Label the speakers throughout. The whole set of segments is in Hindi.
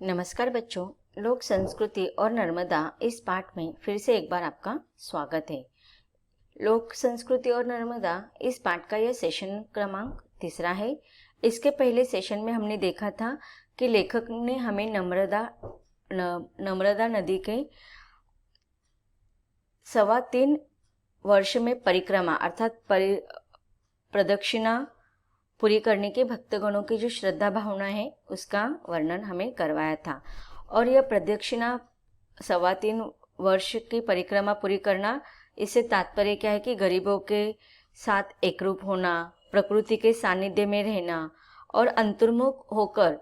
Speaker 1: नमस्कार बच्चों, लोक संस्कृति और नर्मदा इस पाठ में फिर से एक बार आपका स्वागत है। लोक संस्कृति और नर्मदा इस पाठ का यह सेशन क्रमांक 3 है। इसके पहले सेशन में हमने देखा था कि लेखक ने हमें नर्मदा नदी के 3.25 वर्ष में परिक्रमा अर्थात प्रदक्षिणा पूरी करने के भक्तगणों की जो श्रद्धा भावना है उसका वर्णन हमें करवाया था। और यह प्रदक्षिणा 3.25 वर्ष की परिक्रमा पूरी करना, इससे तात्पर्य क्या है कि गरीबों के साथ एकरूप होना, प्रकृति के सानिध्य में रहना और अंतर्मुख होकर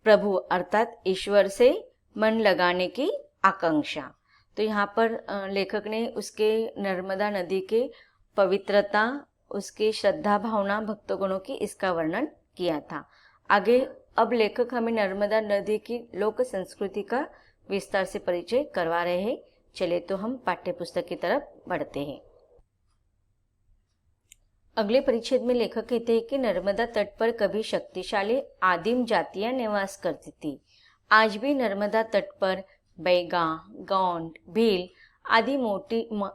Speaker 1: प्रभु अर्थात ईश्वर से मन लगाने की आकांक्षा। तो यहाँ पर लेखक ने उसके नर्मदा नदी के पवित्रता, उसकी श्रद्धा भावना भक्तगणों की, इसका वर्णन किया था। आगे अब लेखक हमें नर्मदा नदी की लोक संस्कृति का विस्तार से परिचय करवा रहे हैं। चले तो हम पाठ्य पुस्तक की तरफ बढ़ते हैं। अगले परिच्छेद में लेखक कहते हैं कि नर्मदा तट पर कभी शक्तिशाली आदिम जातियां निवास करती थी। आज भी नर्मदा तट पर बैगा, गौंड, भील आदि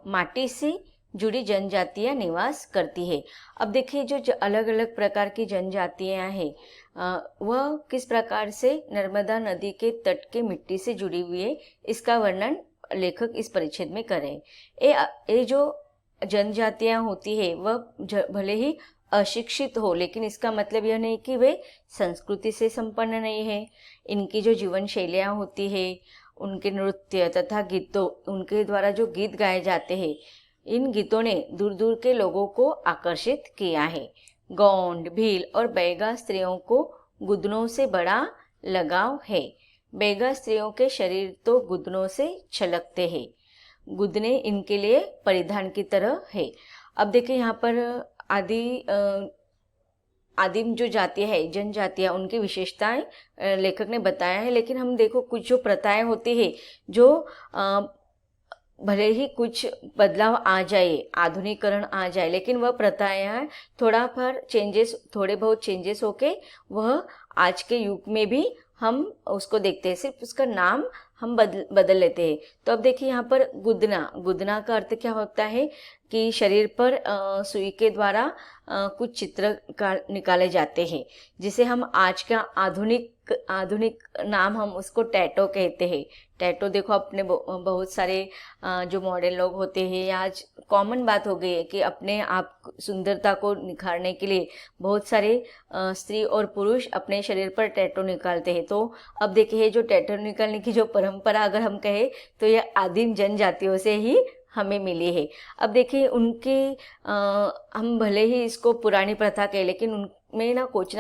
Speaker 1: माटी से जुड़ी जनजातियां निवास करती है। अब देखिए जो अलग अलग प्रकार की जनजातियां हैं वह किस प्रकार से नर्मदा नदी के तट के मिट्टी से जुड़ी हुई है, इसका वर्णन लेखक इस परिच्छेद में करें। ये जो जनजातियां होती है वह भले ही अशिक्षित हो, लेकिन इसका मतलब यह नहीं कि वे संस्कृति से संपन्न नहीं है। इनकी जो जीवन शैलियाँ होती है, उनके नृत्य तथा गीतों, उनके द्वारा जो गीत गाए जाते हैं, इन गीतों ने दूर दूर के लोगों को आकर्षित किया है। गौंड, भील और बैगा स्त्रियों को गुदनों से बड़ा लगाव है। बैगा स्त्रियों के शरीर तो गुदनों से छलकते हैं। गुदने इनके लिए परिधान की तरह है। अब देखिए यहाँ पर आदिम जो जातियाँ है, जनजातियाँ, उनकी विशेषताएं लेखक ने बताया है। लेकिन हम देखो कुछ जो प्रथाएं होती है, जो भले ही कुछ बदलाव आ जाए, आधुनिकरण आ जाए, लेकिन वह प्रथाएं थोड़े बहुत चेंजेस होके वह आज के युग में भी हम उसको देखते हैं, सिर्फ उसका नाम हम बदल लेते हैं। तो अब देखिए यहाँ पर गुदना का अर्थ क्या होता है कि शरीर पर सुई के द्वारा कुछ चित्र निकाले जाते हैं, जिसे हम आज का आधुनिक नाम हम उसको टैटो कहते हैं। टैटो देखो अपने बहुत सारे जो मॉडर्न लोग होते हैं, आज कॉमन बात हो गई है कि अपने आप सुंदरता को निखारने के लिए बहुत सारे स्त्री और पुरुष अपने शरीर पर टैटो निकालते हैं। तो अब देखिए जो टैटो निकालने की जो परंपरा अगर हम कहें तो यह आदिम जनजातियों से ही हमें मिली है। अब देखिए उनकी हम भले ही इसको पुरानी प्रथा कहें, लेकिन उनमें ना कुछ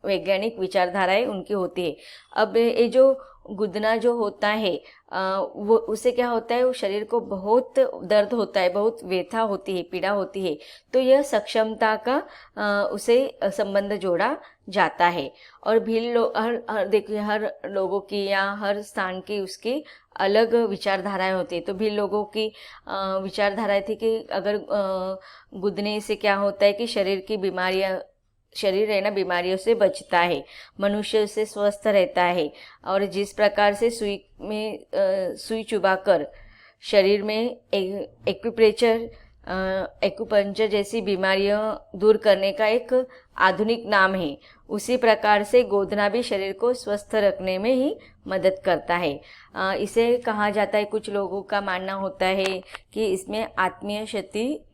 Speaker 1: वैज्ञानिक विचारधाराएं उनकी होती है। अब ये जो गुदना जो होता है वो उससे क्या होता है, वो शरीर को बहुत दर्द होता है, बहुत व्यथा होती है, पीड़ा होती है। तो यह सक्षमता का उसे संबंध जोड़ा जाता है। और भील देखिए हर लोगों की या हर स्थान की उसकी अलग विचारधाराएं होती है। तो भी लोगों की विचारधाराएं थी कि अगर गुदने से क्या होता है कि शरीर है ना बीमारियों से बचता है, मनुष्य से स्वस्थ रहता है। और जिस प्रकार से सुई चुबाकर शरीर में एक्यूपंक्चर जैसी बीमारियां दूर करने का एक आधुनिक नाम है, उसी प्रकार से गोदना भी शरीर को स्वस्थ रखने में ही मदद करता है। इसे कहा जाता है, कुछ लोगों का मानना होता है कि इसमें आत्मीय क्षति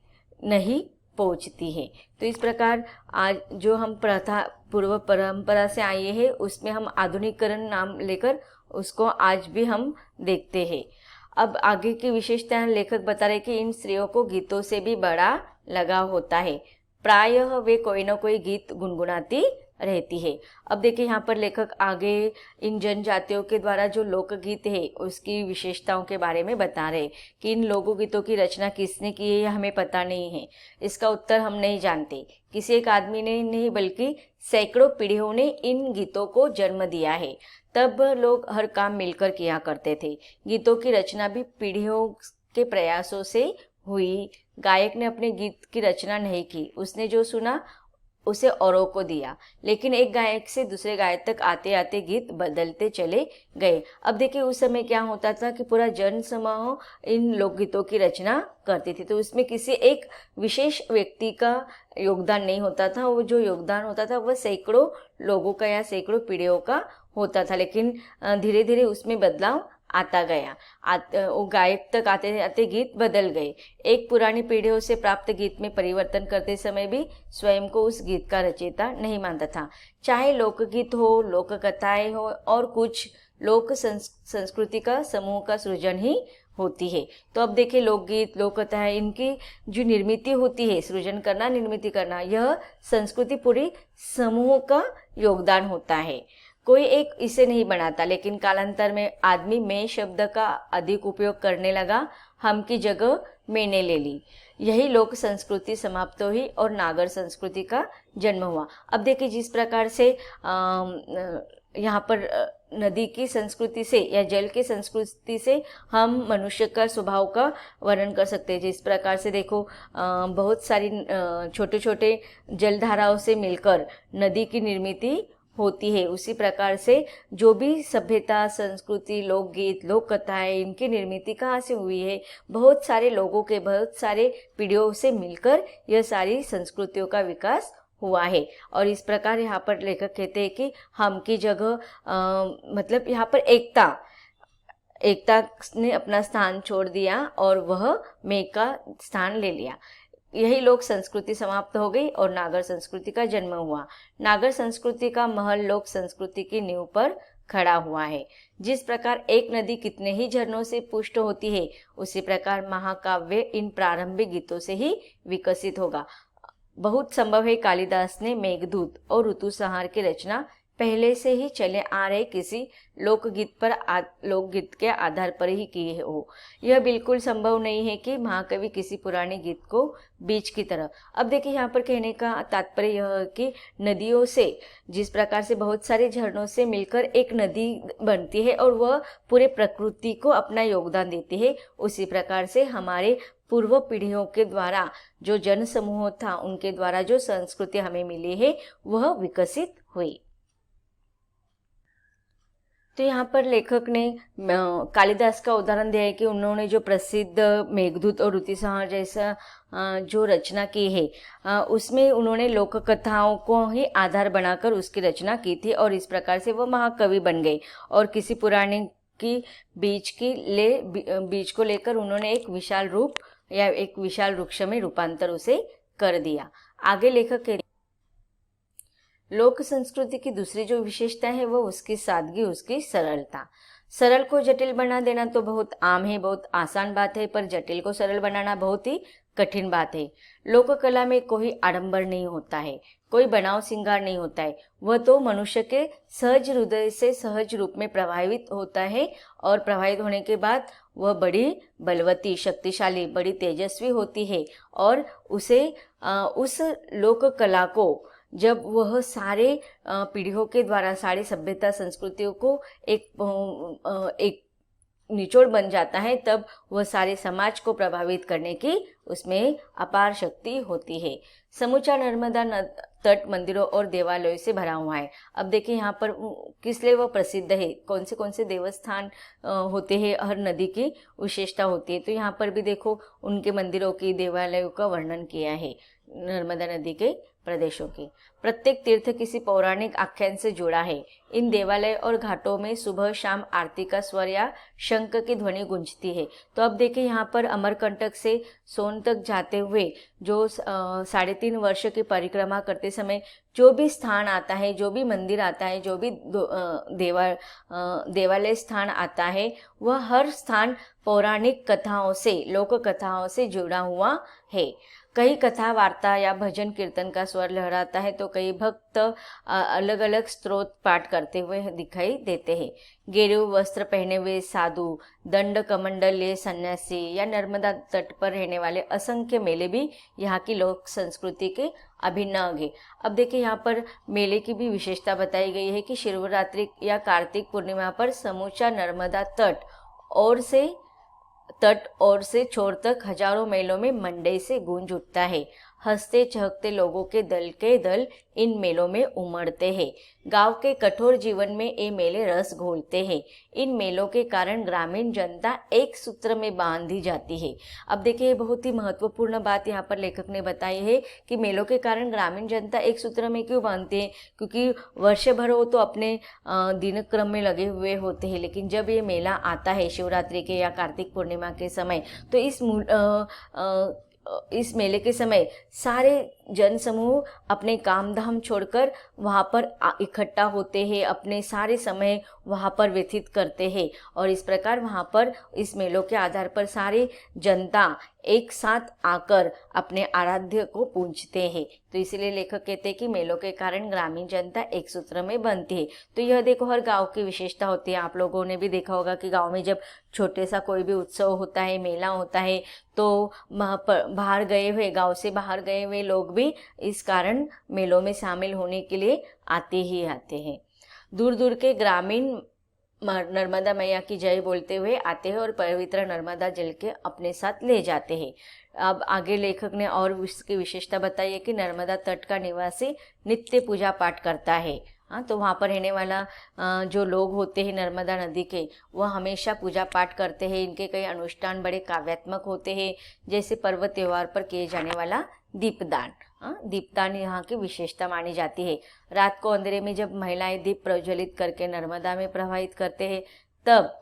Speaker 1: नहीं पहुंचती है। तो इस प्रकार आज जो हम पूर्व परंपरा से आए हैं उसमें हम आधुनिकरण नाम लेकर उसको आज भी हम देखते हैं। अब आगे की विशेषताएं लेखक बता रहे कि इन स्त्रियों को गीतों से भी बड़ा लगाव होता है। प्रायः वे कोई ना कोई गीत गुनगुनाती रहती है। अब देखिए यहाँ पर लेखक आगे इन जनजातियों के द्वारा जो लोकगीत है उसकी विशेषताओं के बारे में बता रहे कि इन लोकगीतों की रचना किसने की है यह हमें पता नहीं है। इसका उत्तर हम नहीं जानते। किसी एक आदमी ने नहीं बल्कि सैकड़ों पीढ़ियों ने इन गीतों को जन्म दिया है। तब लोग हर काम मिलकर किया करते थे। गीतों की रचना भी पीढ़ियों के प्रयासों से हुई। गायक ने अपने गीत की रचना नहीं की, उसने जो सुना उसे औरों को दिया। लेकिन एक गायक से दूसरे गायक तक आते आते गीत बदलते चले गए। अब देखिए उस समय क्या होता था कि पूरा जन समूह इन लोकगीतों की रचना करती थी, तो उसमें किसी एक विशेष व्यक्ति का योगदान नहीं होता था। वो जो योगदान होता था वह सैकड़ों लोगों का या सैकड़ों पीढ़ियों का होता था। लेकिन धीरे धीरे उसमें बदलाव आता गया। वो गायक तक आते आते गीत बदल गए। एक पुरानी पीढ़ियों से प्राप्त गीत में परिवर्तन करते समय भी स्वयं को उस गीत का रचयिता नहीं मानता था। चाहे लोकगीत हो, लोक कथाएं हो और कुछ लोक संस्कृति का समूह का सृजन ही होती है। तो अब देखिए लोकगीत, लोक कथाएं, इनकी जो निर्मित होती है, सृजन करना, निर्मित करना, यह संस्कृति पूरी समूह का योगदान होता है। कोई एक इसे नहीं बनाता। लेकिन कालांतर में आदमी मैं शब्द का अधिक उपयोग करने लगा, हम की जगह मैंने ले ली। यही लोक संस्कृति समाप्त हुई और नागर संस्कृति का जन्म हुआ। अब देखिए जिस प्रकार से यहाँ पर नदी की संस्कृति से या जल की संस्कृति से हम मनुष्य का स्वभाव का वर्णन कर सकते हैं। जिस प्रकार से देखो बहुत सारी छोटे छोटे जलधाराओं से मिलकर नदी की निर्मित होती है, उसी प्रकार से जो भी सभ्यता, संस्कृति, लोकगीत, लोक कथाएं, इनकी निर्मित कहाँ से हुई है? बहुत सारे लोगों के, बहुत सारे पीढ़ियों से मिलकर यह सारी संस्कृतियों का विकास हुआ है। और इस प्रकार यहाँ पर लेखक कहते हैं कि हम की जगह मतलब यहाँ पर एकता ने अपना स्थान छोड़ दिया और वह मैं का स्थान ले लिया। यही लोक संस्कृति समाप्त हो गई और नागर संस्कृति का जन्म हुआ। नागर संस्कृति का महल लोक संस्कृति की नींव पर खड़ा हुआ है। जिस प्रकार एक नदी कितने ही झरनों से पुष्ट होती है, उसी प्रकार महाकाव्य इन प्रारंभिक गीतों से ही विकसित होगा। बहुत संभव है कालिदास ने मेघदूत और ऋतुसंहार की रचना पहले से ही चले आ रहे किसी लोकगीत के आधार पर ही किए हो। यह बिल्कुल संभव नहीं है कि महाकवि किसी पुराने गीत को बीच की तरह। अब देखिए यहाँ पर कहने का तात्पर्य यह है कि नदियों से, जिस प्रकार से बहुत सारे झरनों से मिलकर एक नदी बनती है और वह पूरे प्रकृति को अपना योगदान देती है, उसी प्रकार से हमारे पूर्व पीढ़ियों के द्वारा जो जन समूह था, उनके द्वारा जो संस्कृति हमें मिली है, वह विकसित हुई। तो यहाँ पर लेखक ने कालिदास का उदाहरण दिया है कि उन्होंने जो प्रसिद्ध मेघदूत और ऋतुसंहार जैसा जो रचना की है, उसमें उन्होंने लोक कथाओं को ही आधार बनाकर उसकी रचना की थी और इस प्रकार से वो महाकवि बन गए। और किसी पुराने की बीज को लेकर उन्होंने एक विशाल रूप या एक विशाल वृक्ष में रूपांतर उसे कर दिया। आगे लेखक कहते लोक संस्कृति की दूसरी जो विशेषता है वो उसकी सादगी, उसकी सरलता। सरल को जटिल बना देना तो बहुत आम है, बहुत आसान बात है, पर जटिल को सरल बनाना बहुत ही कठिन बात है। लोक कला में कोई आडंबर नहीं होता है, कोई बनाव सिंगार नहीं होता है। वह तो मनुष्य के सहज हृदय से सहज रूप में प्रभावित होता है और प्रभावित होने के बाद वह बड़ी बलवती, शक्तिशाली, बड़ी तेजस्वी होती है। और उस लोक कला को जब वह सारे पीढ़ियों के द्वारा, सारी सभ्यता संस्कृतियों को एक निचोड़ बन जाता है, तब वह सारे समाज को प्रभावित करने की उसमें अपार शक्ति होती है। समूचा नर्मदा तट मंदिरों और देवालयों से भरा हुआ है। अब देखिए यहाँ पर किस लिए वह प्रसिद्ध है, कौन से देवस्थान होते हैं, हर नदी की विशेषता होती है। तो यहाँ पर भी देखो उनके मंदिरों की, देवालयों का वर्णन किया है, नर्मदा नदी के प्रदेशों की। प्रत्येक तीर्थ किसी पौराणिक आख्यान से जुड़ा है। इन देवालय और घाटों में सुबह शाम आरती का स्वर या शंख की ध्वनि गूंजती है। तो अब देखिए यहाँ पर अमरकंटक से सोन तक जाते हुए जो 3.5 वर्ष की परिक्रमा करते समय जो भी स्थान आता है, जो भी मंदिर आता है, जो भी देवालय स्थान आता है, वह हर स्थान पौराणिक कथाओं से, लोक कथाओं से जुड़ा हुआ है। कई कथा, वार्ता या भजन कीर्तन का स्वर लहराता है तो कई भक्त अलग अलग स्तोत्र पाठ करते हुए दिखाई देते हैं। गेरू वस्त्र पहने हुए साधु, दंड कमंडल लिए सन्यासी या नर्मदा तट पर रहने वाले असंख्य मेले भी यहाँ की लोक संस्कृति के अभिन्न अंग है। अब देखिए यहाँ पर मेले की भी विशेषता बताई गई है कि शिवरात्रि या कार्तिक पूर्णिमा पर समूचा नर्मदा तट और से छोर तक हजारों मेलों में मंडे से गूंज उठता है। हंसते चहकते लोगों के दल इन मेलों में उमड़ते हैं। गांव के कठोर जीवन में ये मेले रस घोलते हैं। इन मेलों के कारण ग्रामीण जनता एक सूत्र में बांधी जाती है। अब देखिए, बहुत ही महत्वपूर्ण बात यहाँ पर लेखक ने बताई है कि मेलों के कारण ग्रामीण जनता एक सूत्र में क्यों बांधती है, क्योंकि वर्ष भर वो तो अपने दिनक्रम में लगे हुए होते हैं, लेकिन जब ये मेला आता है शिवरात्रि के या कार्तिक पूर्णिमा के समय, तो इस मेले के समय सारे जन समूह अपने काम धाम छोड़कर वहाँ पर इकट्ठा होते हैं, अपने सारे समय वहाँ पर व्यतीत करते हैं और इस प्रकार वहाँ पर इस मेलों के आधार पर सारी जनता एक साथ आकर अपने आराध्य को पूजते हैं। तो इसलिए लेखक कहते हैं कि मेलों के कारण ग्रामीण जनता एक सूत्र में बनती है। तो यह देखो, हर गांव की विशेषता होती है। आप लोगों ने भी देखा होगा कि गांव में जब छोटे सा कोई भी उत्सव होता है, मेला होता है, तो बाहर गए हुए, गांव से बाहर गए हुए लोग भी इस कारण मेलों में शामिल होने के लिए आते ही आते हैं। दूर दूर के ग्रामीण नर्मदा मैया की जय बोलते हुए आते हैं और पवित्र नर्मदा जल के अपने साथ ले जाते हैं। अब आगे लेखक ने और उसकी विशेषता बताई है कि नर्मदा तट का निवासी नित्य पूजा पाठ करता है। हाँ, तो वहाँ पर रहने वाला जो लोग होते हैं नर्मदा नदी के, वह हमेशा पूजा पाठ करते हैं। इनके कई अनुष्ठान बड़े काव्यात्मक होते हैं, जैसे पर्व त्योहार पर किए जाने वाला दीपदान। दीपदान यहाँ की विशेषता मानी जाती है। रात को अंधेरे में जब महिलाएं दीप प्रज्वलित करके नर्मदा में प्रवाहित करते हैं, तब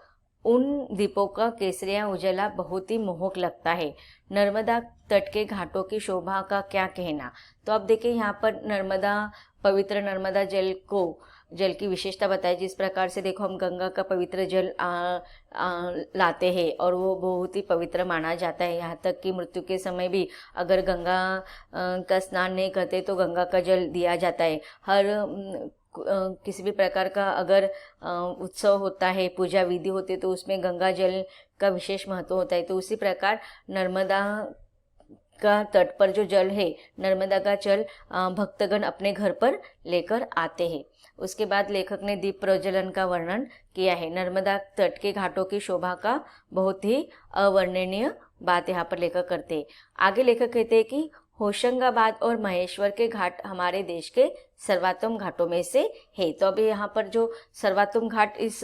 Speaker 1: उन दीपों का केसरिया उजाला बहुत ही मोहक लगता है। नर्मदा तट के घाटों की शोभा का क्या कहना। तो अब देखिए, यहाँ पर पवित्र नर्मदा जल की विशेषता बताई। जिस प्रकार से देखो, हम गंगा का पवित्र जल लाते हैं और वो बहुत ही पवित्र माना जाता है। यहाँ तक कि मृत्यु के समय भी अगर गंगा का स्नान नहीं करते तो गंगा का जल दिया जाता है। हर किसी भी प्रकार का अगर उत्सव होता है, पूजा विधि होती है, तो उसमें गंगा जल का विशेष महत्व होता है। तो उसी प्रकार नर्मदा का तट पर जो जल है, नर्मदा का जल भक्तगण अपने घर पर लेकर आते हैं। उसके बाद लेखक ने दीप प्रज्वलन का वर्णन किया है। नर्मदा तट के घाटों की शोभा का बहुत ही अवर्णनीय बात यहाँ पर लेखक करते हैं। आगे लेखक कहते हैं कि होशंगाबाद और महेश्वर के घाट हमारे देश के सर्वोत्तम घाटों में से है। तो अभी यहाँ पर जो सर्वोत्तम घाट इस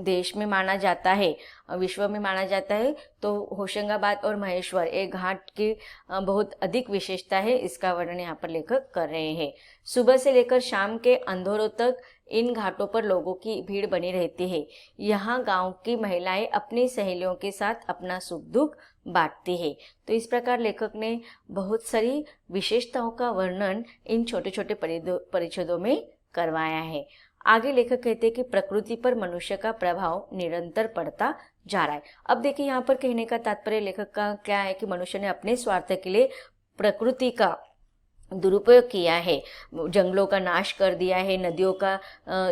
Speaker 1: देश में माना जाता है, विश्व में माना जाता है, तो होशंगाबाद और महेश्वर एक घाट की बहुत अधिक विशेषता है। इसका वर्णन यहाँ पर लेखक कर रहे हैं। सुबह से लेकर शाम के अंधेरों तक इन घाटों पर लोगों की भीड़ बनी रहती है। यहाँ गांव की महिलाएं अपनी सहेलियों के साथ अपना सुख दुख बांटती है। तो इस प्रकार लेखक ने बहुत सारी विशेषताओं का वर्णन इन छोटे छोटे परिच्छेदों में करवाया है। आगे लेखक कहते हैं कि प्रकृति पर मनुष्य का प्रभाव निरंतर पड़ता जा रहा है। अब देखिए, यहाँ पर कहने का तात्पर्य लेखक का क्या है कि मनुष्य ने अपने स्वार्थ के लिए प्रकृति का दुरुपयोग किया है, जंगलों का नाश कर दिया है, नदियों का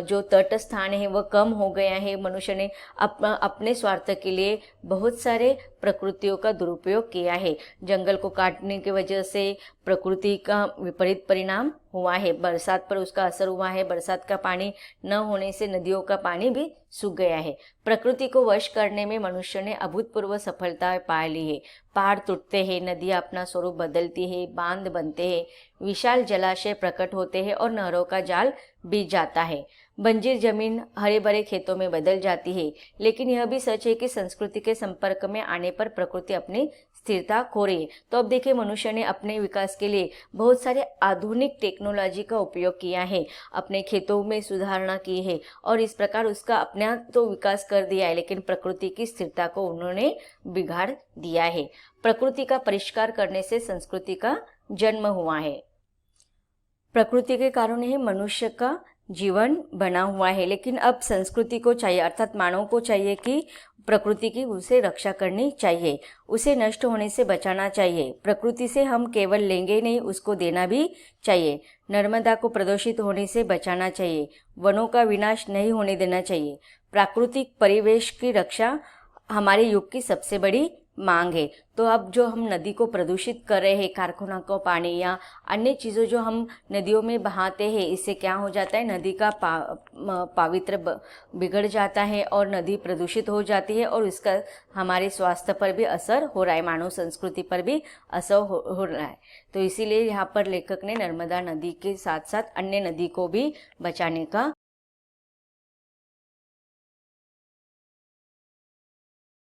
Speaker 1: जो तट स्थान है वह कम हो गया है। मनुष्य ने अपने स्वार्थ के लिए बहुत सारे प्रकृतियों का दुरुपयोग किया है। जंगल को काटने की वजह से प्रकृति का विपरीत परिणाम हुआ है, बरसात पर उसका असर हुआ है। बरसात का पानी न होने से नदियों का पानी भी सूख गया है। प्रकृति को वश करने में मनुष्य ने अभूतपूर्व सफलता पा ली है। पहाड़ टूटते हैं, नदियाँ अपना स्वरूप बदलती है, बांध बनते हैं, विशाल जलाशय प्रकट होते हैं और नहरों का जाल बीत जाता है। बंजर जमीन हरे भरे खेतों में बदल जाती है। लेकिन यह भी सच है कि संस्कृति के संपर्क में आने पर प्रकृति अपनी स्थिरता खो रही है। तो अब देखिए, मनुष्य ने अपने विकास के लिए बहुत सारे आधुनिक टेक्नोलॉजी का उपयोग किया है, अपने खेतों में सुधारणा की है और इस प्रकार उसका अपना तो विकास कर दिया है, लेकिन प्रकृति की स्थिरता को उन्होंने बिगाड़ दिया है। प्रकृति का परिष्कार करने से संस्कृति का जन्म हुआ है। प्रकृति के कारण ही मनुष्य का जीवन बना हुआ है, लेकिन अब संस्कृति को चाहिए, अर्थात मानव को चाहिए कि प्रकृति की उसे रक्षा करनी चाहिए, उसे नष्ट होने से बचाना चाहिए। प्रकृति से हम केवल लेंगे नहीं, उसको देना भी चाहिए। नर्मदा को प्रदूषित होने से बचाना चाहिए, वनों का विनाश नहीं होने देना चाहिए। प्राकृतिक परिवेश की रक्षा हमारे युग की सबसे बड़ी मांग है। तो अब जो हम नदी को प्रदूषित कर रहे हैं, कारखाना को पानी या अन्य चीज़ों जो हम नदियों में बहाते हैं, इससे क्या हो जाता है, नदी का पावित्र बिगड़ जाता है और नदी प्रदूषित हो जाती है और इसका हमारे स्वास्थ्य पर भी असर हो रहा है, मानव संस्कृति पर भी असर हो रहा है। तो इसीलिए यहाँ पर लेखक ने नर्मदा नदी के साथ साथ अन्य नदी को भी बचाने का